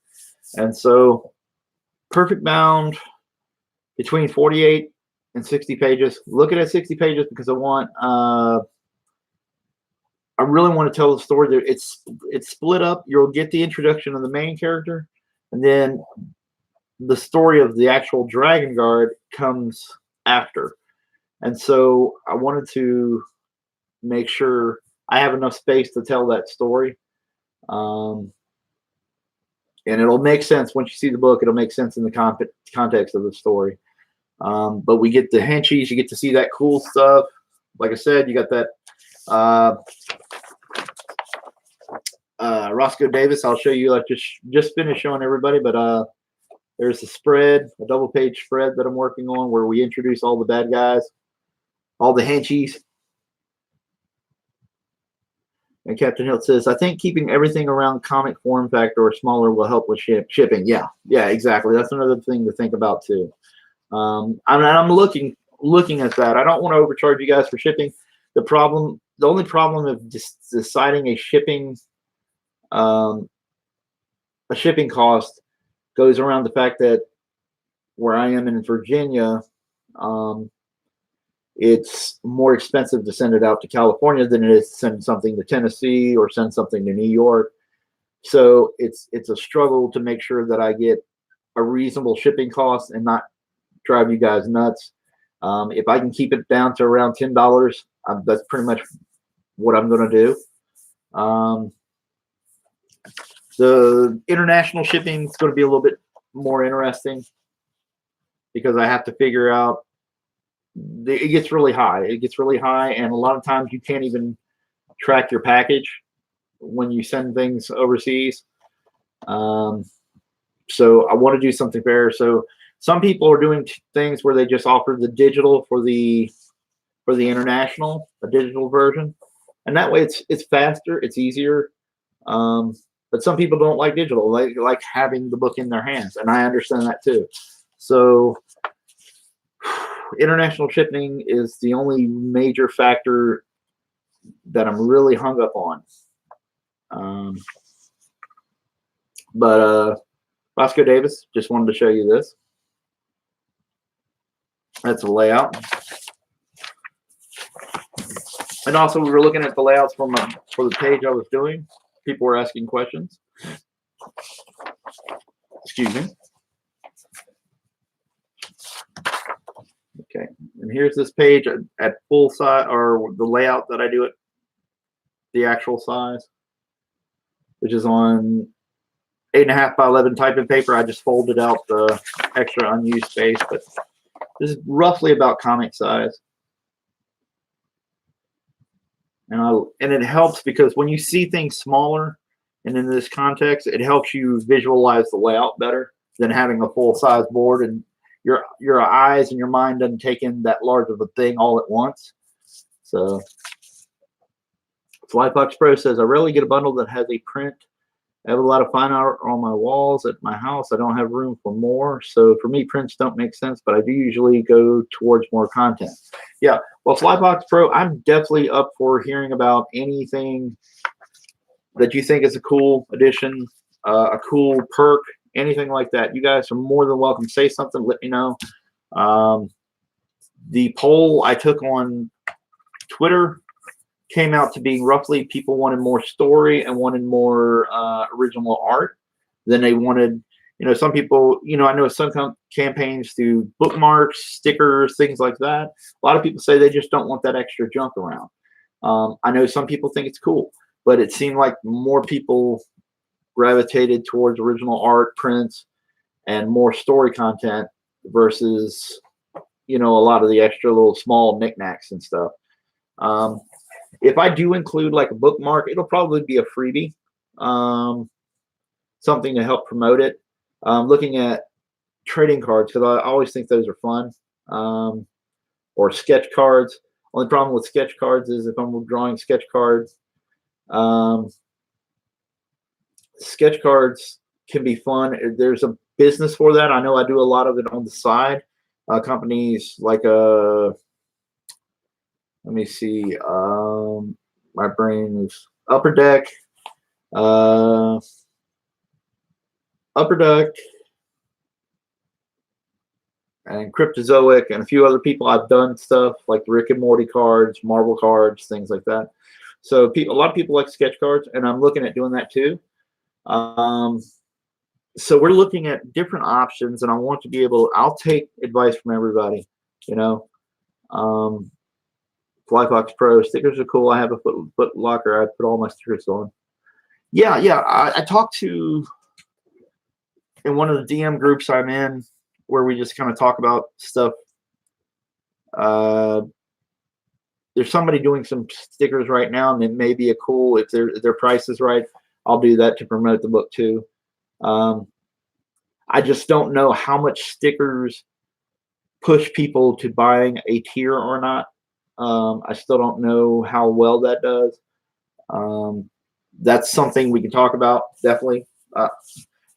And so, perfect bound between 48 and 60 pages. Looking at 60 pages because I really want to tell the story. It's split up. You'll get the introduction of the main character, and then the story of the actual Dragon Guard comes after. And so I wanted to make sure I have enough space to tell that story. And it'll make sense once you see the book. It'll make sense in the context of the story. But we get the henchies. You get to see that cool stuff. Like I said, you got that Roscoe Davis. I'll show you. I just finished showing everybody, but there's a spread, a double-page spread that I'm working on where we introduce all the bad guys, all the henchies. And Captain Hilt says, I think keeping everything around comic form factor or smaller will help with shipping. Yeah, exactly. That's another thing to think about too. I'm looking at that. I don't want to overcharge you guys for shipping. The only problem of just deciding a shipping cost goes around the fact that where I am in Virginia, it's more expensive to send it out to California than it is to send something to Tennessee or send something to New York. So it's a struggle to make sure that I get a reasonable shipping cost and not drive you guys nuts. If I can keep it down to around $10, that's pretty much what I'm going to do. The international shipping is going to be a little bit more interesting because I have to figure out. It gets really high. It gets really high, and a lot of times you can't even track your package when you send things overseas. So I want to do something fair. So some people are doing things where they just offer the digital for the international, a digital version, and that way it's faster, it's easier. But some people don't like digital; they like having the book in their hands, and I understand that too. So international shipping is the only major factor that I'm really hung up on. But Roscoe Davis, just wanted to show you this. That's a layout. And also we were looking at the layouts for the page I was doing. People were asking questions. Excuse me. Okay, and here's this page at full size, or the layout that I do it, the actual size, which is on 8.5 by 11 typing paper. I just folded out the extra unused space, but this is roughly about comic size. And it helps because when you see things smaller and in this context, it helps you visualize the layout better than having a full size board, and your eyes and your mind doesn't take in that large of a thing all at once. So Flyfox Pro says, I rarely get a bundle that has a print. I have a lot of fine art on my walls at my house. I don't have room for more. So for me, prints don't make sense, but I do usually go towards more content. Yeah, well, Flybox Pro, I'm definitely up for hearing about anything that you think is a cool addition, a cool perk, anything like that. You guys are more than welcome. Say something, let me know. The poll I took on Twitter came out to be roughly people wanted more story and wanted more original art than they wanted. You know, some people, you know, I know some campaigns do bookmarks, stickers, things like that. A lot of people say they just don't want that extra junk around. I know some people think it's cool, but it seemed like more people gravitated towards original art, prints, and more story content versus, you know, a lot of the extra little small knickknacks and stuff. If I do include like a bookmark, it'll probably be a freebie, something to help promote it. Looking at trading cards, because I always think those are fun, or sketch cards. Only problem with sketch cards is if I'm drawing sketch cards, sketch cards can be fun. There's a business for that. I know I do a lot of it on the side. Companies like let me see. My brain is Upper Deck, and Cryptozoic, and a few other people. I've done stuff like Rick and Morty cards, Marvel cards, things like that. So a lot of people like sketch cards, and I'm looking at doing that too. So we're looking at different options, and I want to be able. I'll take advice from everybody. You know. Flyfox Pro stickers are cool. I have a foot locker. I put all my stickers on. Yeah. I talked to in one of the DM groups I'm in where we just kind of talk about stuff. Uh, there's somebody doing some stickers right now, and it may be a cool if their price is right. I'll do that to promote the book too. Um, I just don't know how much stickers push people to buying a tier or not. I still don't know how well that does. Um, that's something we can talk about definitely. An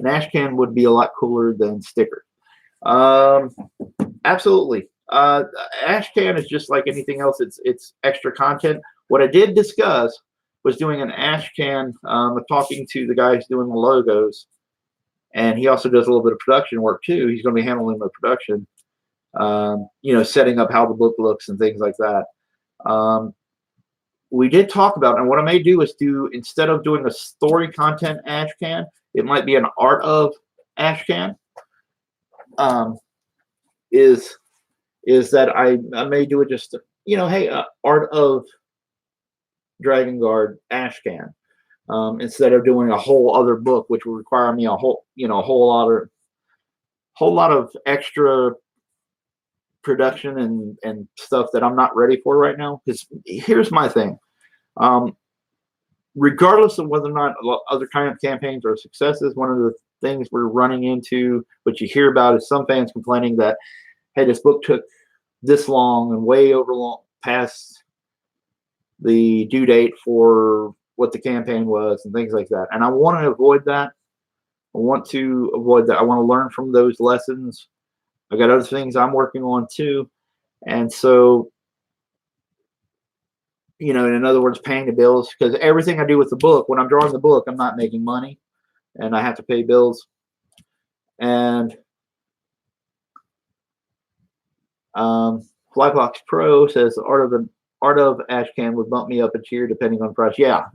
ash can would be a lot cooler than sticker. Um, Absolutely. Ash can is just like anything else. It's extra content. What I did discuss was doing an ash can. Talking to the guy who's doing the logos, and he also does a little bit of production work too. He's going to be handling the production. Setting up how the book looks and things like that. We did talk about, and what I may do is do instead of doing a story content ash can, it might be an art of ash can. Is that I may do it just hey, art of Dragon Guard ash can, instead of doing a whole other book, which would require me a whole lot of extra production and stuff that I'm not ready for right now. Because here's my thing. Regardless of whether or not other kind of campaigns are successes, one of the things we're running into, what you hear about, is some fans complaining that, hey, this book took this long and way over long past the due date for what the campaign was and things like that. And I want to avoid that. I want to learn from those lessons. I got other things I'm working on too. And so, in other words, paying the bills, because everything I do with the book, when I'm drawing the book, I'm not making money and I have to pay bills. And Flybox Pro says the art of Ashcan would bump me up a tier depending on price. Yeah.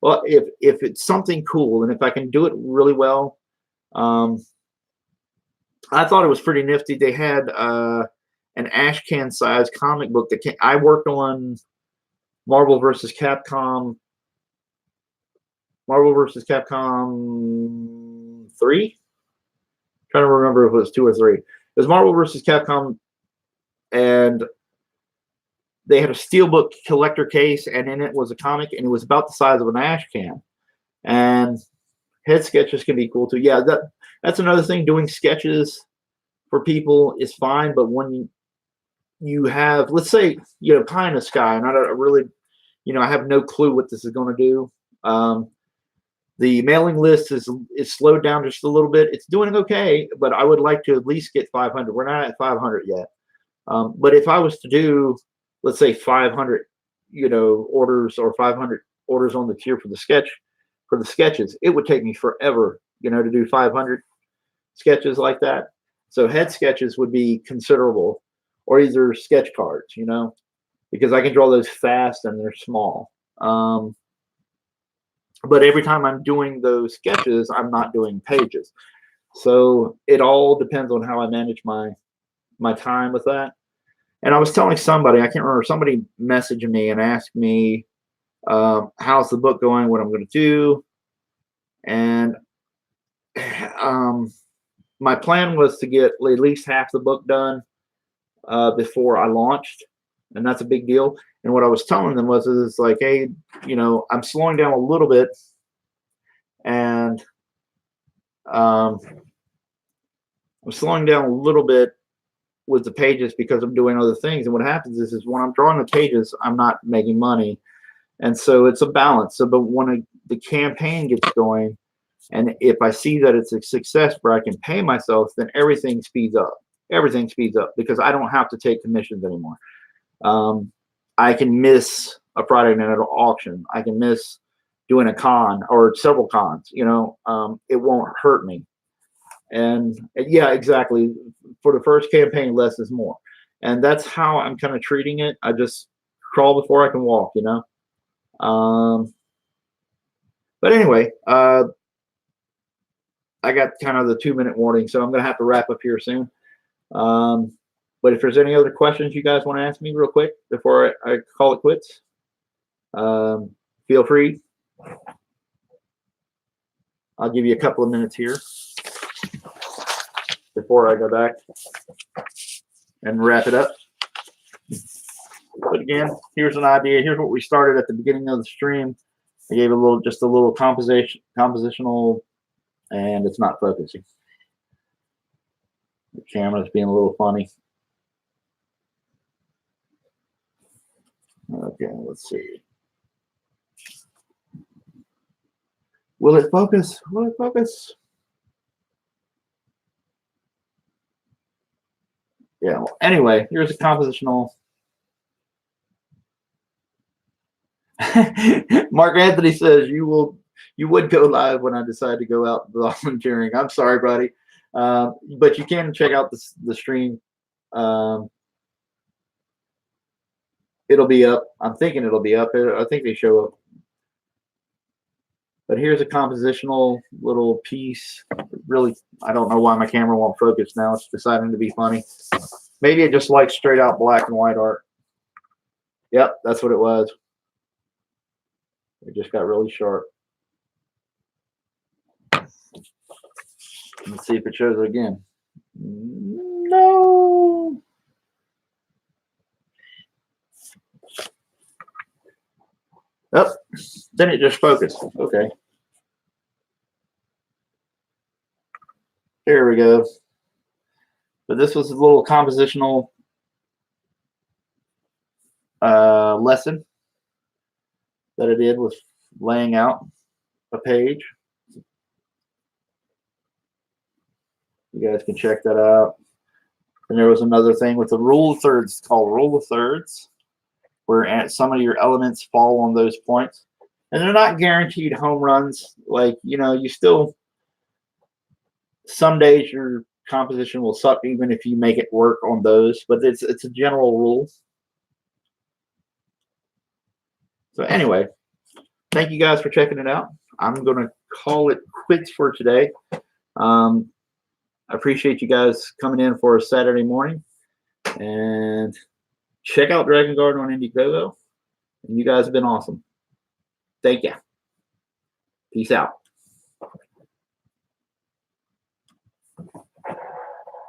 Well, if it's something cool and if I can do it really well, I thought it was pretty nifty. They had an Ashcan size comic book that I worked on Marvel vs. Capcom 3. Trying to remember if it was 2 or 3. It was Marvel vs. Capcom, and they had a steelbook collector case, and in it was a comic, and it was about the size of an ash can. And head sketches can be cool too. Yeah, that's another thing. Doing sketches for people is fine, but when you have, let's say, pie in the sky, and I don't really, I have no clue what this is going to do. The mailing list is slowed down just a little bit. It's doing okay, but I would like to at least get 500. We're not at 500 yet. But if I was to do, let's say, 500, orders, or 500 orders on the tier for the sketches, it would take me forever, to do 500 sketches like that. So head sketches would be considerable, or either sketch cards, because I can draw those fast and they're small. But every time I'm doing those sketches, I'm not doing pages. So it all depends on how I manage my time with that. And I was telling somebody, I can't remember, somebody messaged me and asked me, how's the book going, what I'm going to do. And my plan was to get at least half the book done before I launched. And that's a big deal. And what I was telling them was, it's like, hey, I'm slowing down a little bit. And I'm slowing down a little bit with the pages because I'm doing other things. And what happens is when I'm drawing the pages, I'm not making money. And so it's a balance. So, but when the campaign gets going, and if I see that it's a success where I can pay myself, then everything speeds up. Everything speeds up because I don't have to take commissions anymore. I can miss a product at an auction. I can miss doing a con or several cons. It won't hurt me. And yeah, exactly. For the first campaign, less is more. And that's how I'm kind of treating it. I just crawl before I can walk, But anyway, I got kind of the 2-minute warning, so I'm going to have to wrap up here soon. But if there's any other questions you guys want to ask me real quick before I call it quits, feel free. I'll give you a couple of minutes here before I go back and wrap it up. But again, here's an idea. Here's what we started at the beginning of the stream. I gave just a little compositional, and it's not focusing. The camera's being a little funny. Okay, let's see. Will it focus? Will it focus? Yeah. Well, anyway, here's a compositional. Mark Anthony says you would go live when I decide to go out volunteering. I'm sorry, buddy, but you can check out the stream. It'll be up. I'm thinking it'll be up. I think they show up. But here's a compositional little piece. Really, I don't know why my camera won't focus now. It's deciding to be funny. Maybe it just likes straight out black and white art. Yep, that's what it was. It just got really sharp. Let's see if it shows it again. No. Oh, then it just focused. Okay. There we go. So this was a little compositional lesson that I did with laying out a page. You guys can check that out. And there was another thing with the rule of thirds called rule of thirds, where some of your elements fall on those points. And they're not guaranteed home runs. Like, you know, you still, some days your composition will suck even if you make it work on those, but it's a general rule. So anyway, thank you guys for checking it out. I'm going to call it quits for today. I appreciate you guys coming in for a Saturday morning, and check out Dragon Garden on Indiegogo. And you guys have been awesome. Thank you. Peace out.